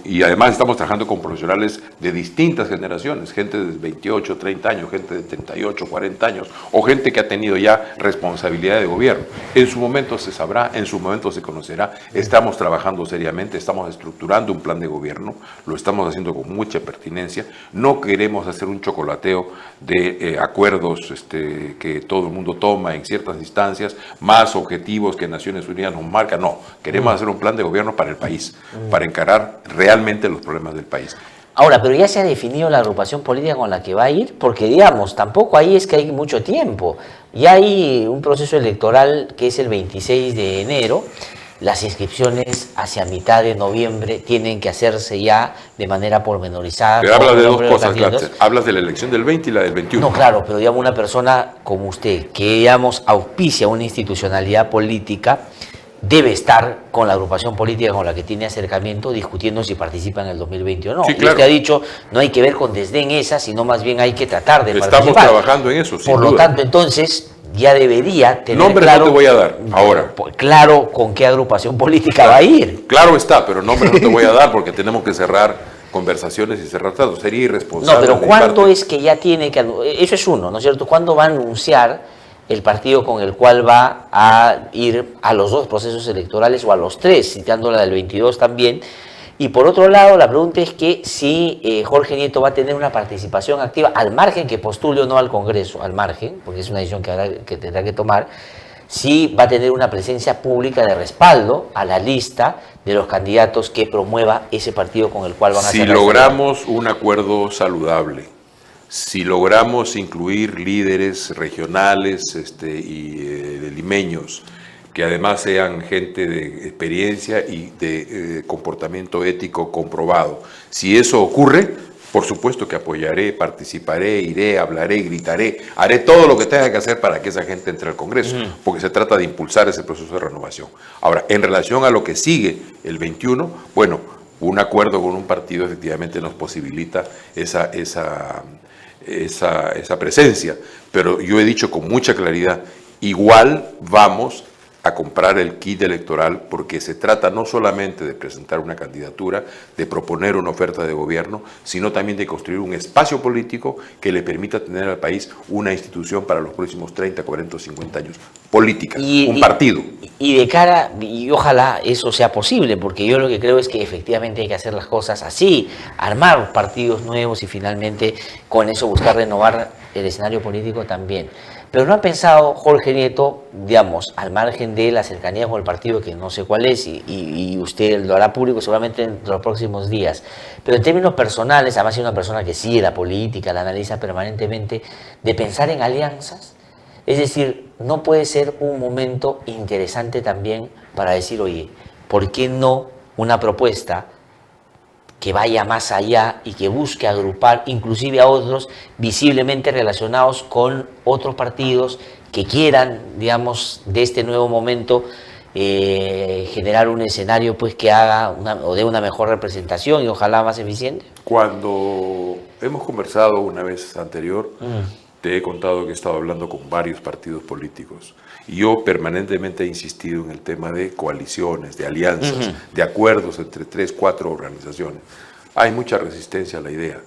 y además estamos trabajando con profesionales de distintas generaciones, gente de 28, 30 años, gente de 38, 40 años, o gente que ha tenido ya responsabilidad de gobierno. En su momento se sabrá, en su momento se conocerá. Estamos trabajando seriamente, estamos estructurando un plan de gobierno, lo estamos haciendo con mucha pertinencia. No queremos hacer un chocolateo de acuerdos que todo el mundo toma en ciertas instancias, más objetivos que Naciones Unidas nos marca. No, queremos hacer un plan de gobierno para el país, para encarar realmente los problemas del país. Ahora, pero ya se ha definido la agrupación política con la que va a ir, porque digamos, tampoco ahí es que hay mucho tiempo. Ya hay un proceso electoral que es el 26 de enero, las inscripciones hacia mitad de noviembre tienen que hacerse ya de manera pormenorizada. Pero hablas de dos cosas, Glatzer. Hablas de la elección del 20 y la del 21. No, claro, pero digamos una persona como usted, que digamos auspicia una institucionalidad política, debe estar con la agrupación política con la que tiene acercamiento discutiendo si participa en el 2020 o no. Sí, claro. Y usted ha dicho, no hay que ver con desdén esa, sino más bien hay que tratar de participar. Estamos trabajando en eso, sin Por lo duda. tanto, entonces, ya debería tener nombres claro... no te voy a dar, ahora. Claro con qué agrupación política va a ir. Claro está, pero nombres no te voy a dar porque tenemos que cerrar conversaciones y cerrar tratos. Sería irresponsable. No, pero ¿cuándo es que ya tiene que... Eso es uno, ¿no es cierto? ¿Cuándo va a anunciar el partido con el cual va a ir a los dos procesos electorales o a los tres, citando la del 22 también? Y por otro lado, la pregunta es que si Jorge Nieto va a tener una participación activa, al margen que postule o no al Congreso, al margen, porque es una decisión que tendrá que tomar, si va a tener una presencia pública de respaldo a la lista de los candidatos que promueva ese partido con el cual van a Si cerrar. logramos un acuerdo saludable, si logramos incluir líderes regionales y limeños, que además sean gente de experiencia y de comportamiento ético comprobado, si eso ocurre, por supuesto que apoyaré, participaré, iré, hablaré, gritaré, haré todo lo que tenga que hacer para que esa gente entre al Congreso, porque se trata de impulsar ese proceso de renovación. Ahora, en relación a lo que sigue el 21, bueno, un acuerdo con un partido efectivamente nos posibilita esa presencia, pero yo he dicho con mucha claridad, igual vamos a comprar el kit electoral, porque se trata no solamente de presentar una candidatura, de proponer una oferta de gobierno, sino también de construir un espacio político que le permita tener al país una institución para los próximos 30, 40 o 50 años, política, un partido. Y de cara, y ojalá eso sea posible, porque yo lo que creo es que efectivamente hay que hacer las cosas así, armar partidos nuevos y finalmente con eso buscar renovar el escenario político también. Pero no ha pensado Jorge Nieto, digamos, al margen de la cercanía con el partido, que no sé cuál es, y usted lo hará público seguramente en los próximos días, pero en términos personales, además es una persona que sigue la política, la analiza permanentemente, de pensar en alianzas. Es decir, no puede ser un momento interesante también para decir, oye, ¿por qué no una propuesta que vaya más allá y que busque agrupar inclusive a otros visiblemente relacionados con otros partidos que quieran, digamos, de este nuevo momento generar un escenario pues que haga o dé una mejor representación y ojalá más eficiente? Cuando hemos conversado una vez anterior, te he contado que he estado hablando con varios partidos políticos y yo permanentemente he insistido en el tema de coaliciones, de alianzas, de acuerdos entre 3, 4 organizaciones. Hay mucha resistencia a la idea,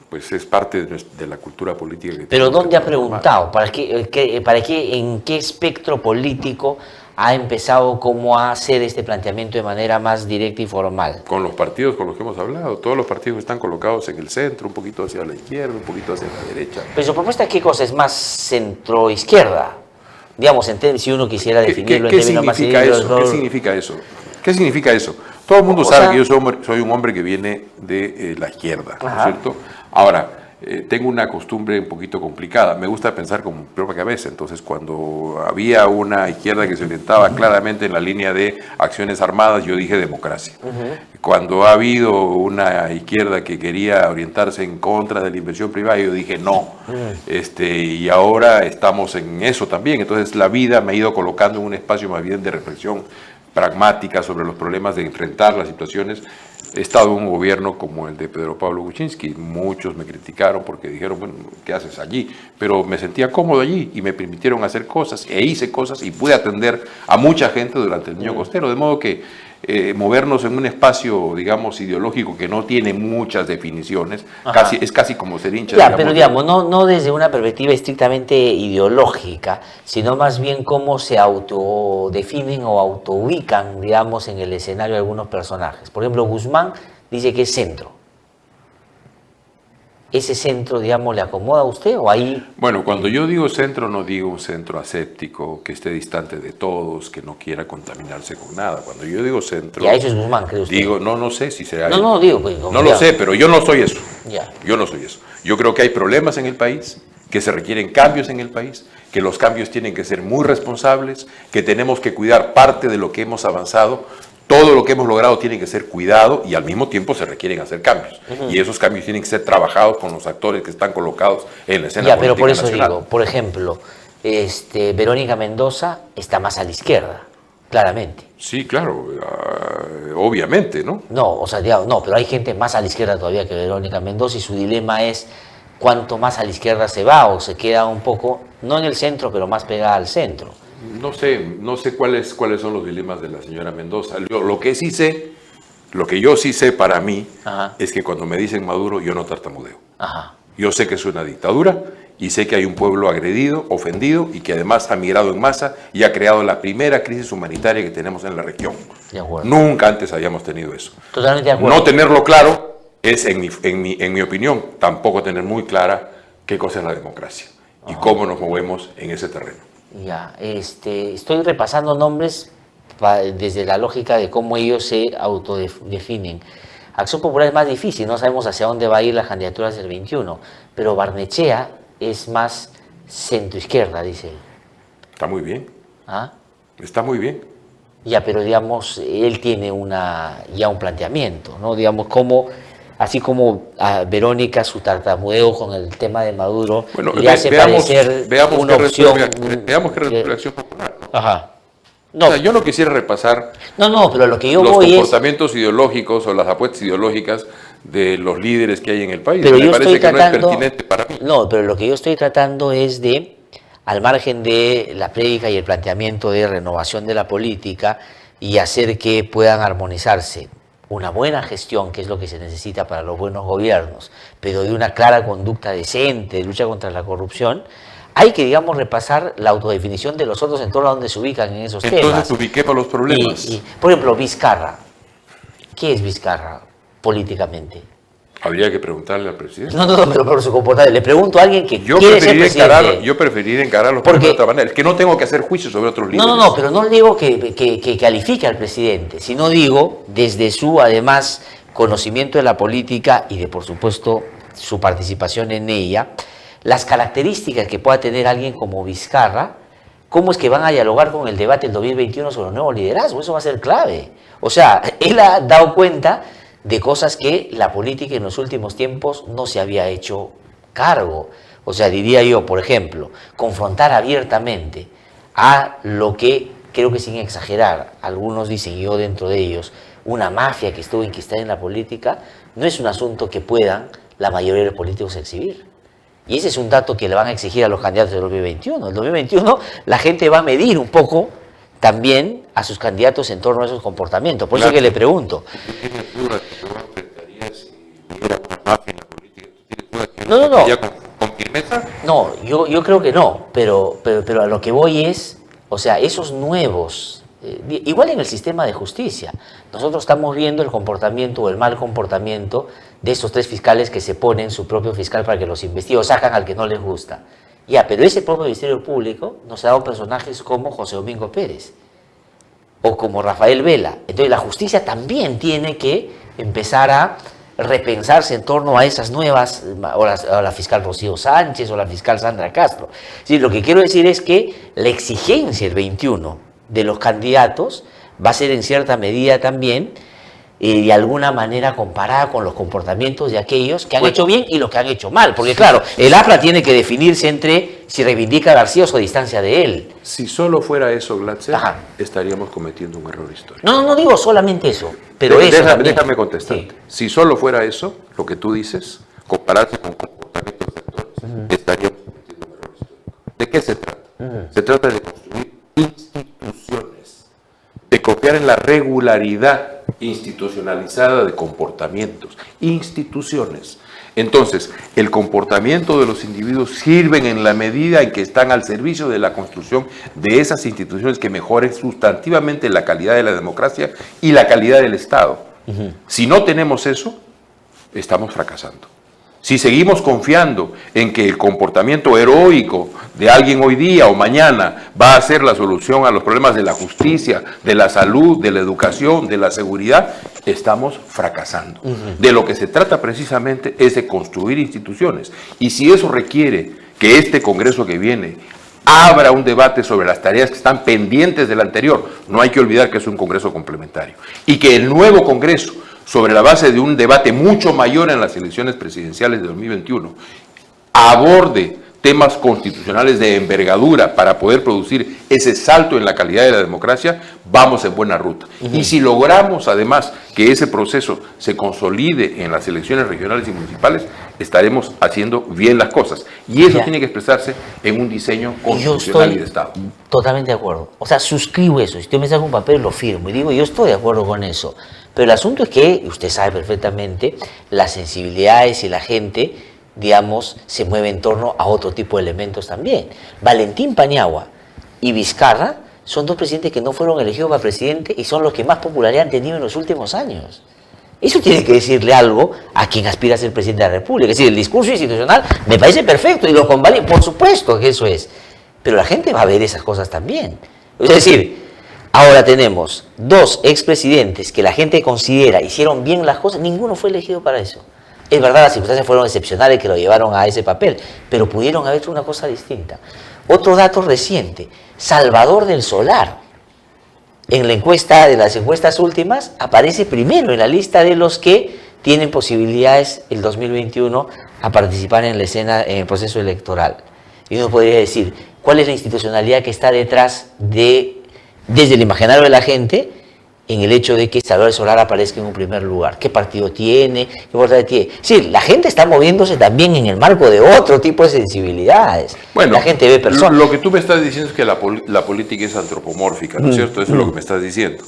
pues es parte de la cultura política. Pero ¿dónde ha preguntado? ¿En qué espectro político ha empezado cómo a hacer este planteamiento de manera más directa y formal? Con los partidos con los que hemos hablado. Todos los partidos están colocados en el centro, un poquito hacia la izquierda, un poquito hacia la derecha. Pero su propuesta, ¿qué cosa es más centro-izquierda? Digamos, si uno quisiera definirlo en términos más directos. ¿Qué significa eso? ¿Qué significa eso? Todo el mundo sabe que yo soy un hombre que viene de la izquierda, ¿no es cierto? Ahora, tengo una costumbre un poquito complicada. Me gusta pensar con mi propia cabeza. Entonces, cuando había una izquierda que se orientaba claramente en la línea de acciones armadas, yo dije democracia. Cuando ha habido una izquierda que quería orientarse en contra de la inversión privada, yo dije no. Y ahora estamos en eso también. Entonces, la vida me ha ido colocando en un espacio más bien de reflexión pragmática sobre los problemas de enfrentar las situaciones. He estado en un gobierno como el de Pedro Pablo Kuczynski, muchos me criticaron porque dijeron, bueno, ¿qué haces allí? Pero me sentía cómodo allí y me permitieron hacer cosas, e hice cosas y pude atender a mucha gente durante el Niño Costero, de modo que movernos en un espacio, digamos, ideológico que no tiene muchas definiciones, es casi como ser hincha. Ya, pero digamos, no desde una perspectiva estrictamente ideológica, sino más bien cómo se autodefinen o autoubican, digamos, en el escenario de algunos personajes. Por ejemplo, Guzmán dice que es centro. ¿Ese centro, digamos, le acomoda a usted o ahí? Bueno, cuando yo digo centro, no digo un centro aséptico, que esté distante de todos, que no quiera contaminarse con nada. Cuando yo digo centro... Ya, eso es Guzmán, ¿cree usted? Digo, no sé si será... No, digo... Pues, no lo sé, pero yo no soy eso. Ya. Yo no soy eso. Yo creo que hay problemas en el país, que se requieren cambios en el país, que los cambios tienen que ser muy responsables, que tenemos que cuidar parte de lo que hemos avanzado. Todo lo que hemos logrado tiene que ser cuidado y al mismo tiempo se requieren hacer cambios. Y esos cambios tienen que ser trabajados con los actores que están colocados en la escena política pero por eso nacional. digo, por ejemplo, Verónica Mendoza está más a la izquierda, claramente. Sí, claro, obviamente, ¿no? No, o sea, no, pero hay gente más a la izquierda todavía que Verónica Mendoza y su dilema es cuánto más a la izquierda se va o se queda un poco, no en el centro, pero más pegada al centro. No sé cuáles son los dilemas de la señora Mendoza. Lo que yo sí sé para mí es que cuando me dicen Maduro, yo no tartamudeo. Yo sé que es una dictadura y sé que hay un pueblo agredido, ofendido y que además ha migrado en masa y ha creado la primera crisis humanitaria que tenemos en la región. De acuerdo. Nunca antes habíamos tenido eso. Totalmente de acuerdo. No tenerlo claro es, en mi opinión, tampoco tener muy clara qué cosa es la democracia y cómo nos movemos en ese terreno. Ya, estoy repasando nombres desde la lógica de cómo ellos se autodefinen. Acción Popular es más difícil, no sabemos hacia dónde va a ir las candidaturas del 21, pero Barnechea es más centroizquierda, dice él. Está muy bien. ¿Ah? Está muy bien. Ya, pero digamos, él tiene ya un planteamiento, ¿no? Digamos, así como a Verónica su tartamudeo con el tema de Maduro le hace parecer una opción. Veamos qué reacción popular, ¿no? No, o sea, yo no quisiera repasar pero lo que yo los voy comportamientos ideológicos o las apuestas ideológicas de los líderes que hay en el país. Pero me parece que no es pertinente para mí. No, pero lo que yo estoy tratando es de al margen de la prédica y el planteamiento de renovación de la política y hacer que puedan armonizarse una buena gestión, que es lo que se necesita para los buenos gobiernos, pero de una clara conducta decente, de lucha contra la corrupción, hay que, digamos, repasar la autodefinición de los otros en torno a donde se ubican en esos temas. Entonces ubiquemos los problemas. Por ejemplo, Vizcarra. ¿Qué es Vizcarra políticamente? Habría que preguntarle al presidente. No, pero por su comportamiento. Le pregunto a alguien que quiere ser presidente. Yo preferiría encarar los problemas de otra manera. Es que no tengo que hacer juicio sobre otros líderes. No, pero no digo que califique al presidente, sino digo, desde su, además, conocimiento de la política y de, por supuesto, su participación en ella, las características que pueda tener alguien como Vizcarra, cómo es que van a dialogar con el debate del 2021 sobre el nuevo liderazgo. Eso va a ser clave. O sea, él ha dado cuenta de cosas que la política en los últimos tiempos no se había hecho cargo. O sea, diría yo, por ejemplo, confrontar abiertamente a lo que, creo que sin exagerar, algunos dicen, y yo dentro de ellos, una mafia que estuvo enquistada en la política, no es un asunto que puedan la mayoría de los políticos exhibir. Y ese es un dato que le van a exigir a los candidatos del 2021. El 2021 la gente va a medir un poco también a sus candidatos en torno a esos comportamientos. Por eso que le pregunto. No. ¿Con firmeza? No, yo creo que no, pero a lo que voy es, o sea, esos nuevos, igual en el sistema de justicia, nosotros estamos viendo el comportamiento o el mal comportamiento de esos 3 fiscales que se ponen su propio fiscal para que los investigue o sacan al que no les gusta. Ya, pero ese propio Ministerio Público nos ha dado personajes como José Domingo Pérez o como Rafael Vela. Entonces la justicia también tiene que empezar a repensarse en torno a esas nuevas, o la fiscal Rocío Sánchez o la fiscal Sandra Castro. Sí, lo que quiero decir es que la exigencia el 21 de los candidatos va a ser en cierta medida también de alguna manera comparada con los comportamientos de aquellos que han hecho bien y los que han hecho mal. Porque claro, el APRA tiene que definirse entre si reivindica a García o se distancia de él. Si solo fuera eso, Glatzer, estaríamos cometiendo un error histórico. No digo solamente eso, pero eso déjame contestarte. Sí. Si solo fuera eso, lo que tú dices, compararse con comportamientos de actores, estaríamos cometiendo un error histórico. ¿De qué se trata? Se trata de construir instituciones, de confiar en la regularidad institucionalizada de comportamientos, instituciones. Entonces, el comportamiento de los individuos sirven en la medida en que están al servicio de la construcción de esas instituciones que mejoren sustantivamente la calidad de la democracia y la calidad del Estado. Si no tenemos eso, estamos fracasando. Si seguimos confiando en que el comportamiento heroico de alguien hoy día o mañana va a ser la solución a los problemas de la justicia, de la salud, de la educación, de la seguridad, estamos fracasando. De lo que se trata precisamente es de construir instituciones. Y si eso requiere que este Congreso que viene abra un debate sobre las tareas que están pendientes del anterior, no hay que olvidar que es un Congreso complementario. Y que el nuevo Congreso, sobre la base de un debate mucho mayor en las elecciones presidenciales de 2021, aborde temas constitucionales de envergadura para poder producir ese salto en la calidad de la democracia, vamos en buena ruta. Y si logramos además que ese proceso se consolide en las elecciones regionales y municipales, estaremos haciendo bien las cosas. Y eso tiene que expresarse en un diseño constitucional y de Estado. Totalmente de acuerdo. O sea, suscribo eso. Si usted me saca un papel, lo firmo. Y digo, yo estoy de acuerdo con eso. Pero el asunto es que, usted sabe perfectamente, las sensibilidades y la gente, digamos, se mueve en torno a otro tipo de elementos también. Valentín Paniagua y Vizcarra son 2 presidentes que no fueron elegidos para presidente y son los que más popularidad han tenido en los últimos años. Eso tiene que decirle algo a quien aspira a ser presidente de la República. Es decir, el discurso institucional me parece perfecto y lo convalido, por supuesto que eso es. Pero la gente va a ver esas cosas también. Es decir, ahora tenemos 2 expresidentes que la gente considera hicieron bien las cosas, ninguno fue elegido para eso. Es verdad, las circunstancias fueron excepcionales que lo llevaron a ese papel, pero pudieron haber hecho una cosa distinta. Otro dato reciente, Salvador del Solar, en la encuesta, de las encuestas últimas, aparece primero en la lista de los que tienen posibilidades el 2021 a participar en la escena, en el proceso electoral. Y uno podría decir, ¿cuál es la institucionalidad que está detrás de, desde el imaginario de la gente, en el hecho de que Salvador Solar aparezca en un primer lugar? ¿Qué partido tiene? ¿Qué fuerza tiene? Sí, la gente está moviéndose también en el marco de otro tipo de sensibilidades. Bueno, la gente ve personas. Lo que tú me estás diciendo es que la política es antropomórfica, ¿no es cierto? Eso es lo que me estás diciendo.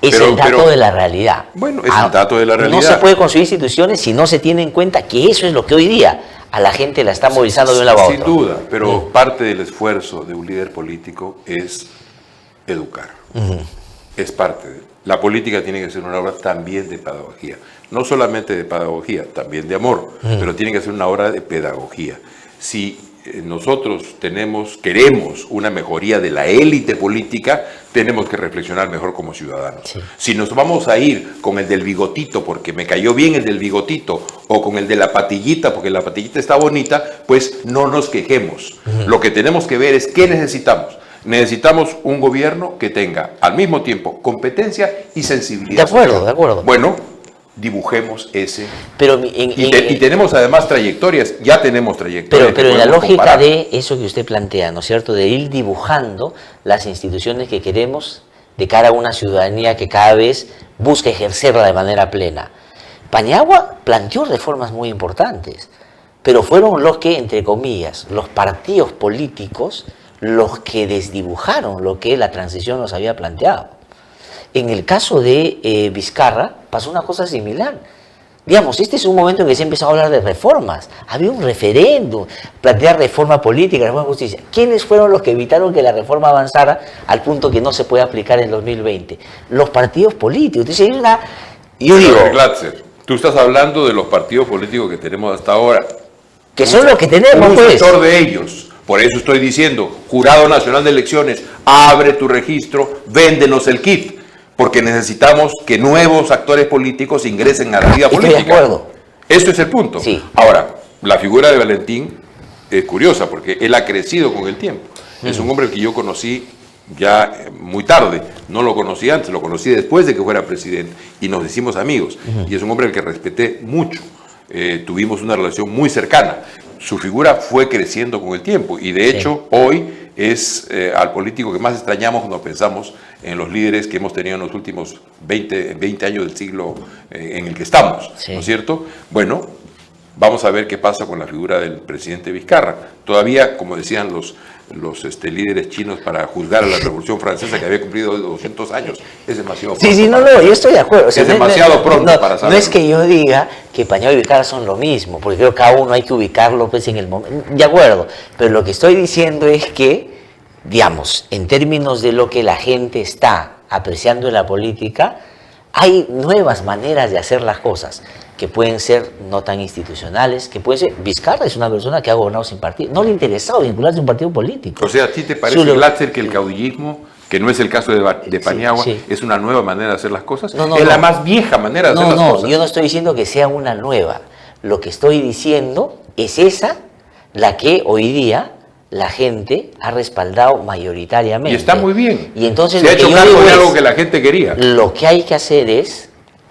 Es el dato de la realidad. Bueno, es el dato de la realidad. No se puede construir instituciones si no se tiene en cuenta que eso es lo que hoy día a la gente la está movilizando de un lado a otro. Sin duda, pero parte del esfuerzo de un líder político es educar. Es parte de él. La política tiene que ser una obra también de pedagogía. No solamente de pedagogía, también de amor, pero tiene que ser una obra de pedagogía. Si nosotros queremos una mejoría de la élite política, tenemos que reflexionar mejor como ciudadanos. Sí. Si nos vamos a ir con el del bigotito porque me cayó bien el del bigotito, o con el de la patillita porque la patillita está bonita, pues no nos quejemos. Lo que tenemos que ver es qué necesitamos. Necesitamos un gobierno que tenga al mismo tiempo competencia y sensibilidad. De acuerdo, de acuerdo. Bueno, dibujemos ese. Pero y tenemos además trayectorias, ya tenemos trayectorias. Pero en la lógica de eso que usted plantea, ¿no es cierto? De ir dibujando las instituciones que queremos de cara a una ciudadanía que cada vez busca ejercerla de manera plena. Paniagua planteó reformas muy importantes, pero fueron los que, entre comillas, los partidos políticos, los que desdibujaron lo que la transición nos había planteado. En el caso de Vizcarra pasó una cosa similar. Digamos, este es un momento en que se empezó a hablar de reformas. Había un referéndum, plantear reforma política, reforma de justicia. ¿Quiénes fueron los que evitaron que la reforma avanzara al punto que no se puede aplicar en 2020? Los partidos políticos. Entonces, yo digo... Glatzer, tú estás hablando de los partidos políticos que tenemos hasta ahora. Que son los que tenemos, un pues. sector de ellos. Por eso estoy diciendo, Jurado Nacional de Elecciones, abre tu registro, véndenos el kit, porque necesitamos que nuevos actores políticos ingresen a la vida política. Estoy de acuerdo. Eso es el punto. Sí. Ahora, la figura de Valentín es curiosa, porque él ha crecido con el tiempo. Es un hombre que yo conocí ya muy tarde, no lo conocí antes, lo conocí después de que fuera presidente, y nos hicimos amigos. Y es un hombre al que respeté mucho. Tuvimos una relación muy cercana. Su figura fue creciendo con el tiempo y de hecho hoy es al político que más extrañamos cuando pensamos en los líderes que hemos tenido en los últimos 20 años del siglo en el que estamos, ¿no es cierto? Bueno, vamos a ver qué pasa con la figura del presidente Vizcarra. Todavía, como decían los líderes chinos, para juzgar a la Revolución Francesa, que había cumplido 200 años, es demasiado pronto. Sí, yo estoy de acuerdo. O sea, es demasiado pronto para saberlo. No es que yo diga que Paniagua y Vizcarra son lo mismo, porque creo que cada uno hay que ubicarlo pues, en el momento. De acuerdo, pero lo que estoy diciendo es que, digamos, en términos de lo que la gente está apreciando en la política, hay nuevas maneras de hacer las cosas que pueden ser no tan institucionales, que pueden ser... Vizcarra es una persona que ha gobernado sin partido, no le interesaba vincularse a un partido político. O sea, ¿a ti te parece, Glatzer, que el caudillismo, que no es el caso de Paniagua, es una nueva manera de hacer las cosas? Es la más vieja manera de hacer las cosas. Yo no estoy diciendo que sea una nueva. Lo que estoy diciendo es esa, la que hoy día la gente ha respaldado mayoritariamente. Y está muy bien. Y entonces se ha hecho cargo de algo que la gente quería. Lo que hay que hacer es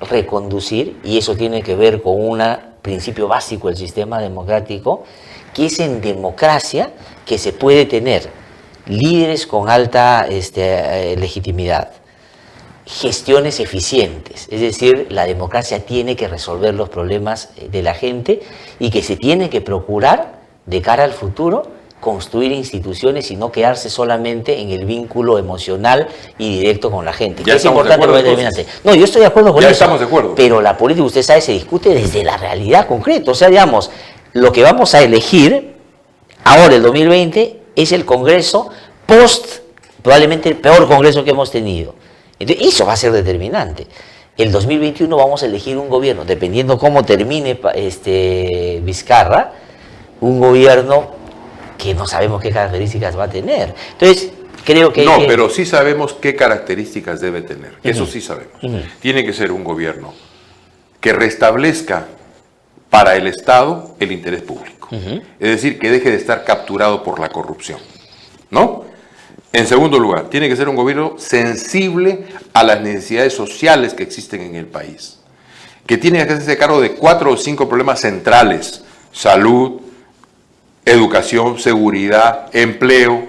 reconducir, y eso tiene que ver con un principio básico del sistema democrático, que es en democracia que se puede tener líderes con alta legitimidad, gestiones eficientes, es decir, la democracia tiene que resolver los problemas de la gente y que se tiene que procurar de cara al futuro construir instituciones y no quedarse solamente en el vínculo emocional y directo con la gente. Ya es importante lo determinante. No, yo estoy de acuerdo con eso. Ya estamos de acuerdo. Pero la política, usted sabe, se discute desde la realidad concreta. O sea, digamos, lo que vamos a elegir ahora, el 2020, es el Congreso probablemente el peor Congreso que hemos tenido. Entonces, eso va a ser determinante. El 2021 vamos a elegir un gobierno, dependiendo cómo termine Vizcarra, un gobierno que no sabemos qué características va a tener. Entonces, creo que... No, pero sí sabemos qué características debe tener. Eso sí sabemos. Tiene que ser un gobierno que restablezca para el Estado el interés público. Es decir, que deje de estar capturado por la corrupción, ¿no? En segundo lugar, tiene que ser un gobierno sensible a las necesidades sociales que existen en el país, que tiene que hacerse cargo de 4 o 5 problemas centrales: salud, educación, seguridad, empleo,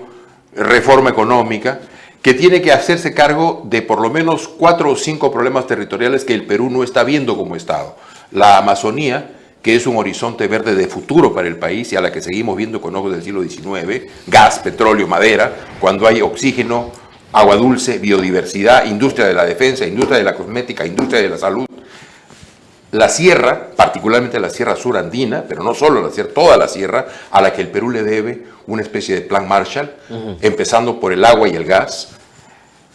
reforma económica, que tiene que hacerse cargo de por lo menos 4 o 5 problemas territoriales que el Perú no está viendo como Estado. La Amazonía, que es un horizonte verde de futuro para el país y a la que seguimos viendo con ojos del siglo XIX, gas, petróleo, madera, cuando hay oxígeno, agua dulce, biodiversidad, industria de la defensa, industria de la cosmética, industria de la salud. La sierra, particularmente la sierra sur andina, pero no solo la sierra, toda la sierra, a la que el Perú le debe una especie de plan Marshall, empezando por el agua y el gas.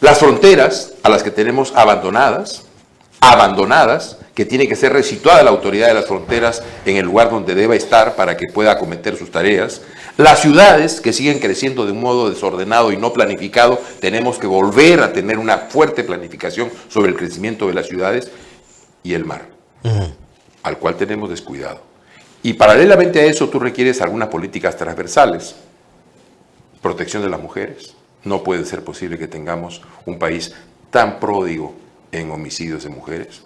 Las fronteras, a las que tenemos abandonadas, que tiene que ser resituada la autoridad de las fronteras en el lugar donde deba estar para que pueda acometer sus tareas. Las ciudades, que siguen creciendo de un modo desordenado y no planificado, tenemos que volver a tener una fuerte planificación sobre el crecimiento de las ciudades. Y el mar, al cual tenemos descuidado. Y paralelamente a eso tú requieres algunas políticas transversales. Protección de las mujeres. No puede ser posible que tengamos un país tan pródigo en homicidios de mujeres.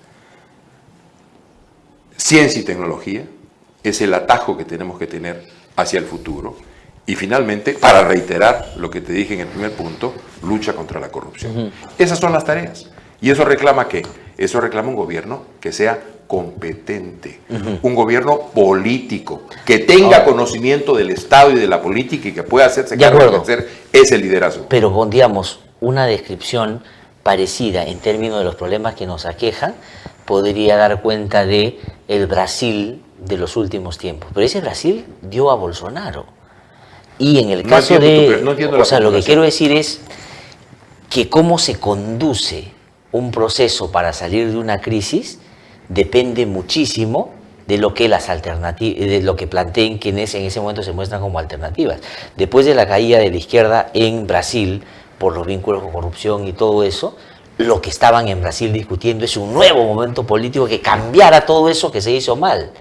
Ciencia y tecnología es el atajo que tenemos que tener hacia el futuro. Y finalmente, para reiterar lo que te dije en el primer punto, lucha contra la corrupción. Esas son las tareas. ¿Y eso reclama qué? Eso reclama un gobierno que sea competente, un gobierno político, que tenga conocimiento del Estado y de la política y que pueda hacerse cargo de hacer ese liderazgo. Pero con, digamos, una descripción parecida en términos de los problemas que nos aquejan, podría dar cuenta de el Brasil de los últimos tiempos. Pero ese Brasil dio a Bolsonaro. Y en el caso lo que quiero decir es que cómo se conduce un proceso para salir de una crisis depende muchísimo de lo que las alternativas, de lo que planteen quienes en ese momento se muestran como alternativas. Después de la caída de la izquierda en Brasil, por los vínculos con corrupción y todo eso, lo que estaban en Brasil discutiendo es un nuevo momento político que cambiara todo eso que se hizo mal.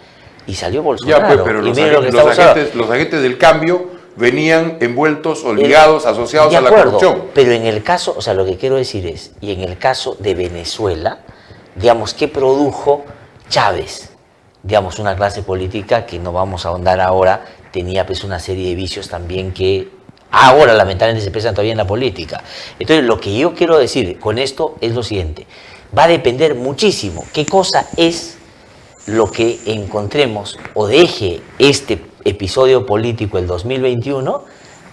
Y salió Bolsonaro. Ya, pero los agentes del cambio venían envueltos o ligados, asociados a la corrupción. Pero en el caso, o sea, lo que quiero decir es, y en el caso de Venezuela, digamos, ¿qué produjo Chávez? Digamos, una clase política que no vamos a ahondar ahora, tenía pues una serie de vicios también que ahora lamentablemente se expresan todavía en la política. Entonces, lo que yo quiero decir con esto es lo siguiente, va a depender muchísimo qué cosa es lo que encontremos o deje este episodio político el 2021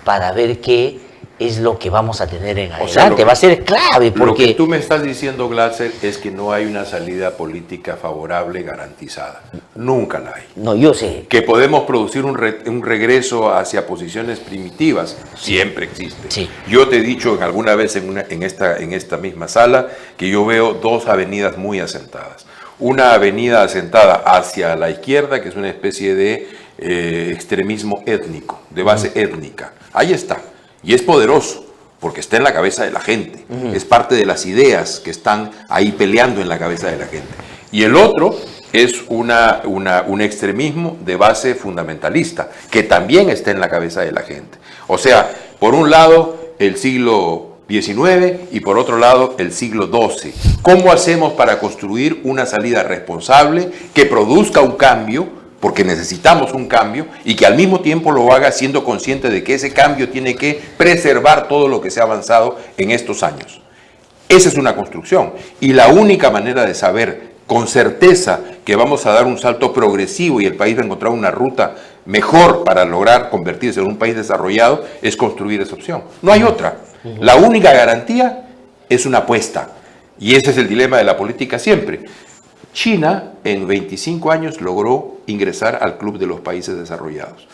para ver qué es lo que vamos a tener en adelante. Va a ser clave porque... Lo que tú me estás diciendo, Glatzer, es que no hay una salida política favorable garantizada. Nunca la hay. No, yo sé. Que podemos producir un regreso hacia posiciones primitivas, siempre existe. Sí. Yo te he dicho alguna vez en esta misma sala que yo veo 2 avenidas muy asentadas. Una avenida asentada hacia la izquierda, que es una especie de extremismo étnico, de base étnica. Ahí está. Y es poderoso, porque está en la cabeza de la gente. Es parte de las ideas que están ahí peleando en la cabeza de la gente. Y el otro es un extremismo de base fundamentalista, que también está en la cabeza de la gente. O sea, por un lado, el siglo XIX y por otro lado, el siglo XII. ¿Cómo hacemos para construir una salida responsable que produzca un cambio? Porque necesitamos un cambio y que al mismo tiempo lo haga siendo consciente de que ese cambio tiene que preservar todo lo que se ha avanzado en estos años. Esa es una construcción y la única manera de saber con certeza que vamos a dar un salto progresivo y el país va a encontrar una ruta mejor para lograr convertirse en un país desarrollado es construir esa opción. No hay otra. La única garantía es una apuesta y ese es el dilema de la política siempre. China en 25 años logró ingresar al club de los países desarrollados.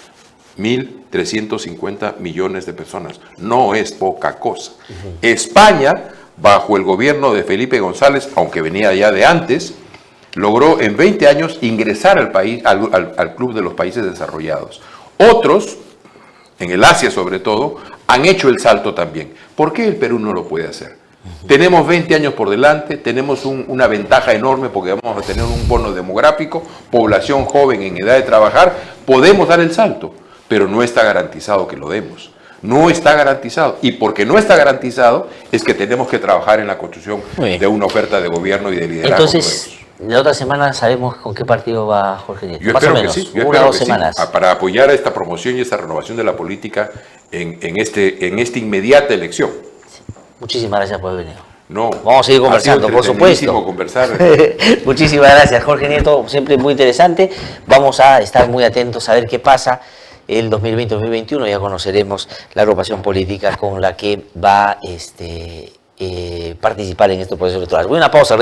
1.350 millones de personas. No es poca cosa. España, bajo el gobierno de Felipe González, aunque venía ya de antes, logró en 20 años ingresar al país, al club de los países desarrollados. Otros, en el Asia sobre todo, han hecho el salto también. ¿Por qué el Perú no lo puede hacer? Tenemos 20 años por delante, tenemos una ventaja enorme porque vamos a tener un bono demográfico, población joven en edad de trabajar, podemos dar el salto, pero no está garantizado que lo demos. No está garantizado. Y porque no está garantizado es que tenemos que trabajar en la construcción de una oferta de gobierno y de liderazgo. Entonces, la otra semana sabemos con qué partido va Jorge Nieto. Yo espero que sí. Yo espero que semanas. Sí, para apoyar a esta promoción y esta renovación de la política en esta inmediata elección. Muchísimas gracias por haber venido. No, vamos a seguir conversando, por supuesto. Conversar. Muchísimas gracias, Jorge Nieto, siempre muy interesante. Vamos a estar muy atentos a ver qué pasa el 2020-2021. Ya conoceremos la agrupación política con la que va a participar en este proceso electoral. Voy a una pausa, regreso.